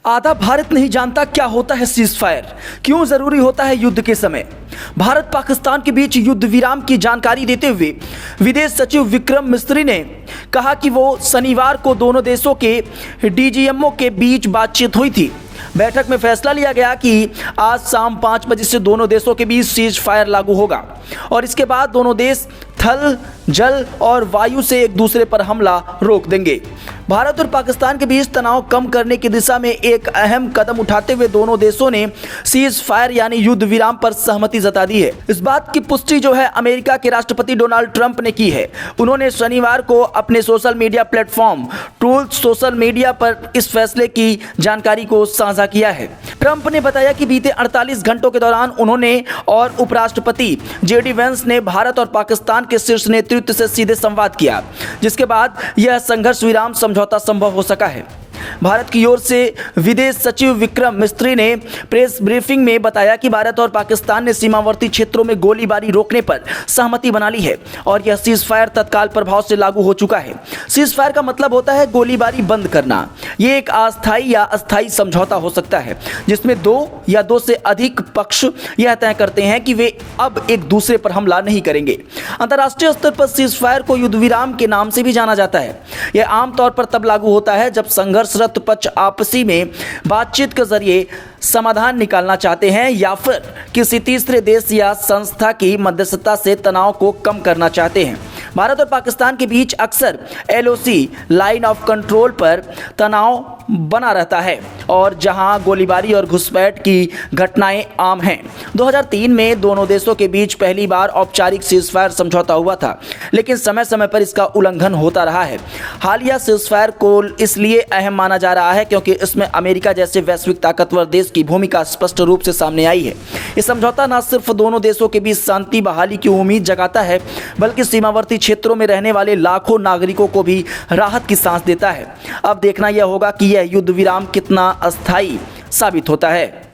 आधा भारत नहीं जानता क्या होता है सीज फायर, क्यों जरूरी होता है युद्ध के समय। भारत पाकिस्तान के बीच युद्ध विराम की जानकारी देते हुए विदेश सचिव विक्रम मिस्री ने कहा कि वो शनिवार को दोनों देशों के डीजीएमओ के बीच बातचीत हुई थी। बैठक में फैसला लिया गया कि आज शाम 5 बजे से दोनों देशों के बीच सीज फायर लागू होगा और इसके बाद दोनों देश थल, जल और वायु से एक दूसरे पर हमला रोक देंगे। भारत और पाकिस्तान के बीच तनाव कम करने की दिशा में एक अहम कदम उठाते हुए दोनों देशों ने सीज फायर यानी युद्ध विराम पर सहमति जता दी है। इस बात की पुष्टि जो है अमेरिका के राष्ट्रपति डोनाल्ड ट्रंप ने की है। उन्होंने शनिवार को अपने social media platform truth social media पर इस फैसले की जानकारी को साझा किया है। ट्रंप ने बताया कि बीते 48 घंटों के दौरान उन्होंने और उपराष्ट्रपति जेडी वेंस ने भारत और पाकिस्तान के शीर्ष नेतृत्व से सीधे संवाद किया, जिसके बाद यह संघर्ष विराम समझौता संभव हो सका है। भारत की ओर से विदेश सचिव विक्रम मिस्री ने प्रेस ब्रीफिंग में बताया कि भारत और पाकिस्तान ने सीमावर्ती क्षेत्रों में गोलीबारी रोकने पर सहमति बना ली है और यह सीज फायर तत्काल प्रभाव से लागू हो चुका है। सीज फायर का मतलब होता है गोलीबारी बंद करना। ये एक अस्थायी या अस्थायी समझौता हो सकता है जिसमें दो या दो से अधिक पक्ष यह तय करते हैं कि वे अब एक दूसरे पर हमला नहीं करेंगे। अंतर्राष्ट्रीय स्तर पर सीज फायर को युद्ध विराम के नाम से भी जाना जाता है। यह आमतौर पर तब लागू होता है जब संघर्षरत पक्ष आपसी में बातचीत के जरिए समाधान निकालना चाहते हैं या फिर किसी तीसरे देश या संस्था की मध्यस्थता से तनाव को कम करना चाहते हैं। भारत और पाकिस्तान के बीच अक्सर एलओसी लाइन ऑफ कंट्रोल पर तनाव बना रहता है और जहां गोलीबारी और घुसपैठ की घटनाएं आम हैं। 2003 में दोनों देशों के बीच पहली बार औपचारिक सीजफायर समझौता हुआ था, लेकिन समय समय पर इसका उल्लंघन होता रहा है। हालिया सीजफायर को इसलिए अहम माना जा रहा है क्योंकि इसमें अमेरिका जैसे वैश्विक ताकतवर देश की भूमिका स्पष्ट रूप से सामने आई है। यह समझौता न सिर्फ दोनों देशों के बीच शांति बहाली की उम्मीद जगाता है, बल्कि सीमावर्ती क्षेत्रों में रहने वाले लाखों नागरिकों को भी राहत की सांस देता है। अब देखना यह होगा कि यह युद्ध विराम कितना अस्थायी साबित होता है।